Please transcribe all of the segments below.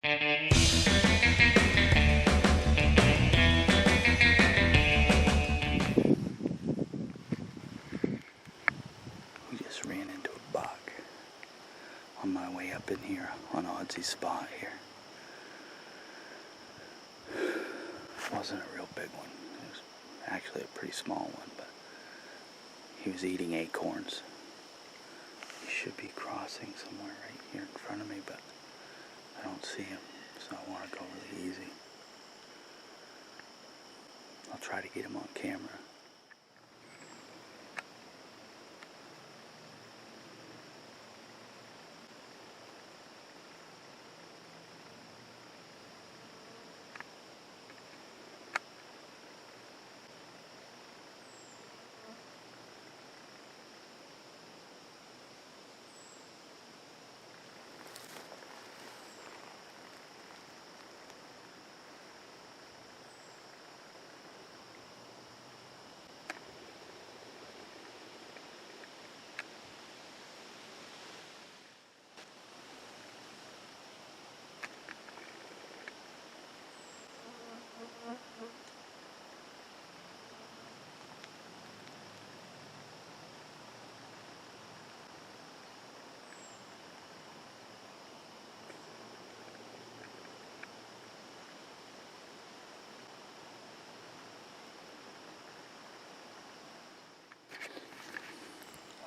We just ran into a buck on my way up in here on Oddsy's spot here. It wasn't a real big one. It was actually a pretty small one, but he was eating acorns. He should be crossing somewhere right here in front of me, but I don't see him, so I want to go really easy. I'll try to get him on camera.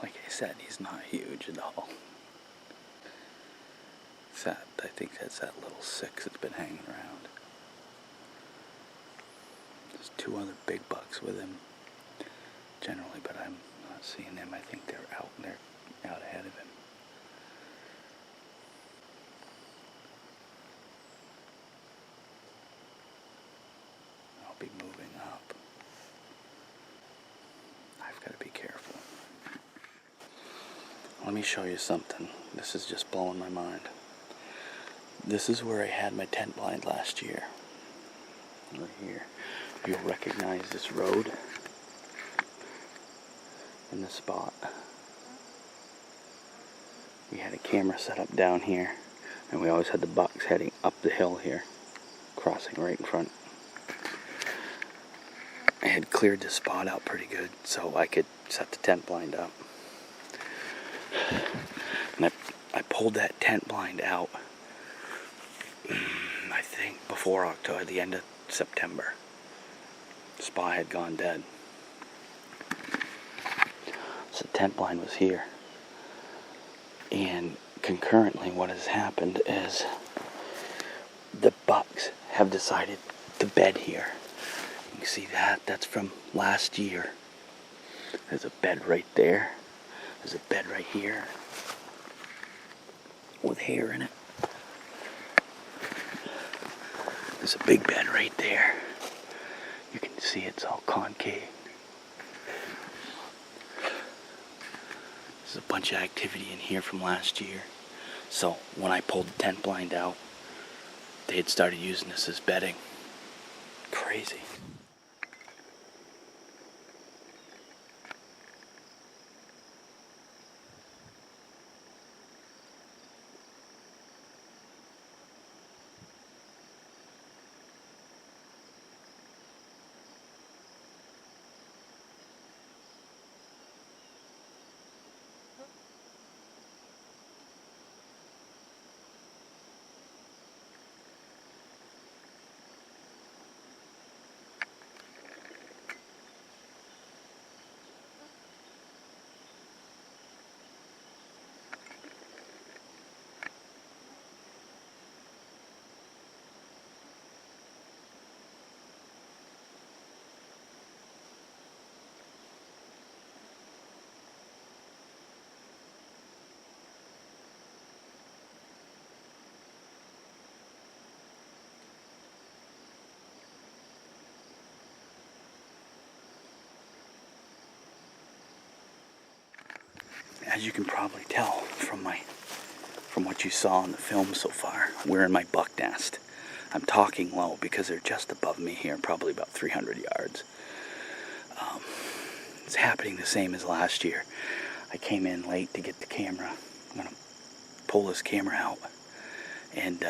Like I said, he's not huge at all. I think that's that little 6 that's been hanging around. There's 2 other big bucks with him generally, but I'm not seeing them. I think they're out ahead of him. I'll be moving up. I've got to be careful. Let me show you something. This is just blowing my mind. This is where I had my tent blind last year. Right here. You'll recognize this road in the spot. We had a camera set up down here, and we always had the bucks heading up the hill here, crossing right in front. I had cleared the spot out pretty good so I could set the tent blind up. And I pulled that tent blind out, I think before October, the end of September. The spot had gone dead. So the tent blind was here. And concurrently what has happened is the bucks have decided to bed here. You can see that's from last year. There's a bed right there. There's a bed right here with hair in it. There's a big bed right there. You can see it's all concave. There's a bunch of activity in here from last year. So when I pulled the tent blind out, they had started using this as bedding. Crazy. As you can probably tell from what you saw in the film so far, we're in my buck nest. I'm talking low because they're just above me here, probably about 300 yards. It's happening the same as last year. I came in late to get the camera. I'm going to pull this camera out. And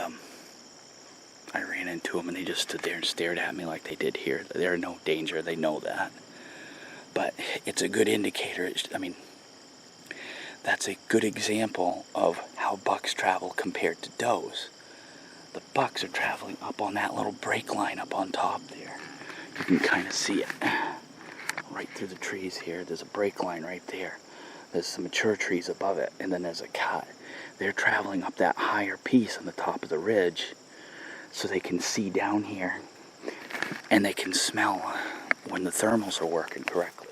I ran into them and they just stood there and stared at me like they did here. They're in no danger, they know that. But it's a good indicator. I mean, that's a good example of how bucks travel compared to does. The bucks are traveling up on that little break line up on top there. You can kind of see it right through the trees here. There's a break line right there. There's some mature trees above it, and then there's a cut. They're traveling up that higher piece on the top of the ridge so they can see down here, and they can smell when the thermals are working correctly.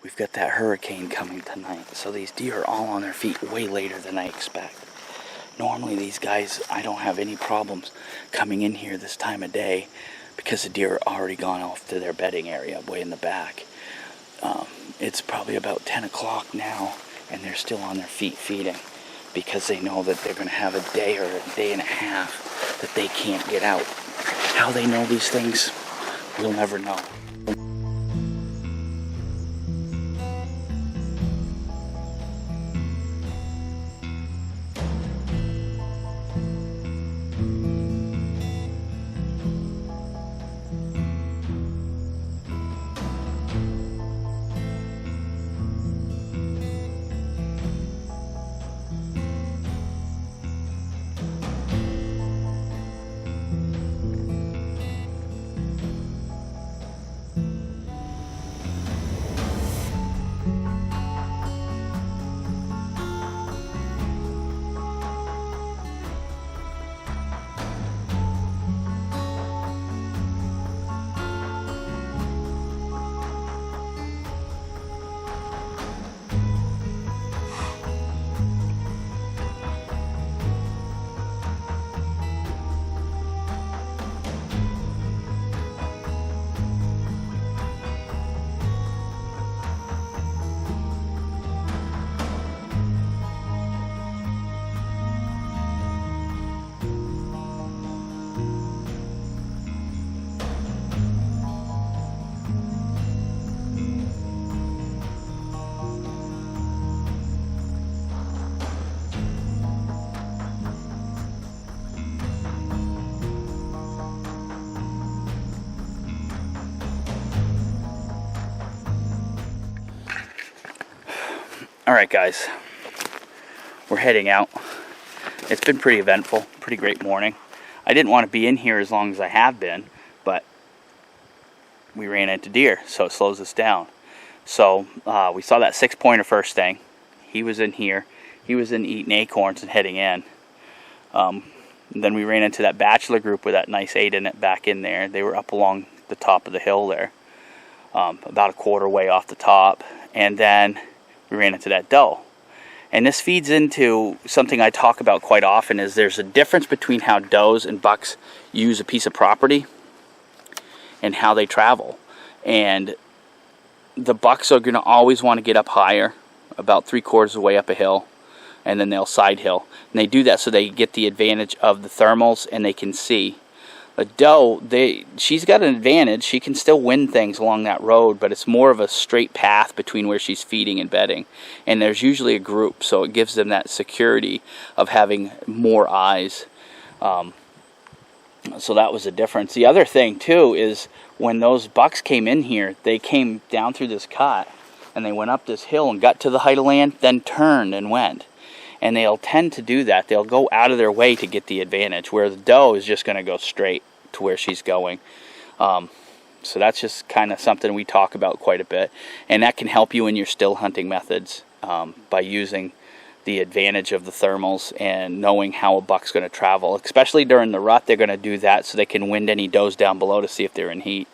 We've got that hurricane coming tonight, so these deer are all on their feet way later than I expect. Normally these guys, I don't have any problems coming in here this time of day because the deer are already gone off to their bedding area way in the back. It's probably about 10 o'clock now, and they're still on their feet feeding because they know that they're going to have a day or a day and a half that they can't get out. How they know these things, we'll never know. Alright guys, we're heading out. It's been pretty eventful, pretty great morning. I didn't want to be in here as long as I have been, but we ran into deer, so it slows us down. So we saw that 6-pointer first thing. He was in here. He was in eating acorns and heading in. And then we ran into that bachelor group with that nice 8 in it back in there. They were up along the top of the hill there, about a quarter way off the top. And then we ran into that doe. And this feeds into something I talk about quite often, is there's a difference between how does and bucks use a piece of property and how they travel. And the bucks are going to always want to get up higher, about 3/4 of the way up a hill, and then they'll side hill. And they do that so they get the advantage of the thermals and they can see. A doe, she's got an advantage. She can still win things along that road, but it's more of a straight path between where she's feeding and bedding. And there's usually a group, so it gives them that security of having more eyes. So that was a difference. The other thing, too, is when those bucks came in here, they came down through this cut, and they went up this hill and got to the height of land, then turned and went. And they'll tend to do that. They'll go out of their way to get the advantage, where the doe is just going to go straight to where she's going. So that's just kind of something we talk about quite a bit. And that can help you in your still hunting methods by using the advantage of the thermals and knowing how a buck's going to travel. Especially during the rut, they're going to do that so they can wind any does down below to see if they're in heat.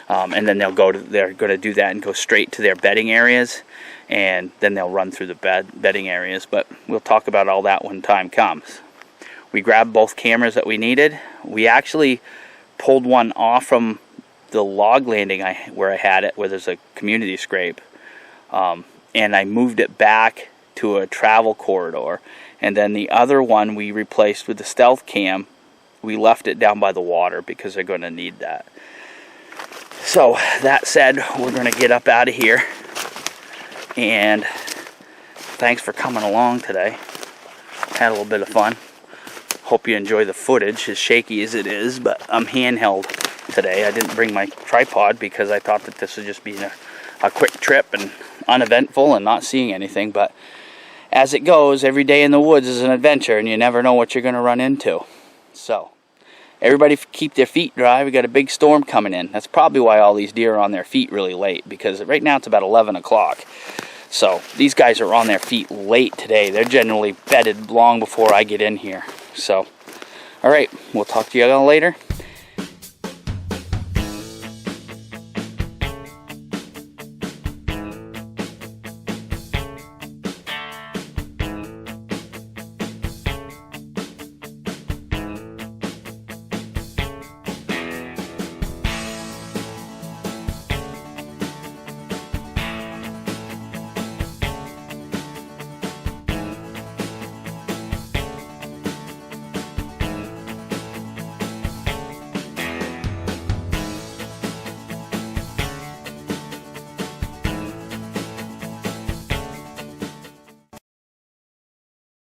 And then they're going to do that and go straight to their bedding areas. And then they'll run through the bedding areas. But we'll talk about all that when time comes. We grabbed both cameras that we needed. We actually pulled one off from the log landing where I had it, where there's a community scrape. And I moved it back to a travel corridor. And then the other one we replaced with the stealth cam. We left it down by the water because they're going to need that. So that said, we're going to get up out of here. And thanks for coming along today. Had a little bit of fun. Hope you enjoy the footage, as shaky as it is, but I'm handheld today. I didn't bring my tripod because I thought that this would just be a quick trip and uneventful and not seeing anything. But as it goes, every day in the woods is an adventure, and you never know what you're going to run into. So, everybody keep their feet dry. We got a big storm coming in. That's probably why all these deer are on their feet really late, because right now it's about 11 o'clock. So, these guys are on their feet late today. They're generally bedded long before I get in here. So, alright, we'll talk to you all later.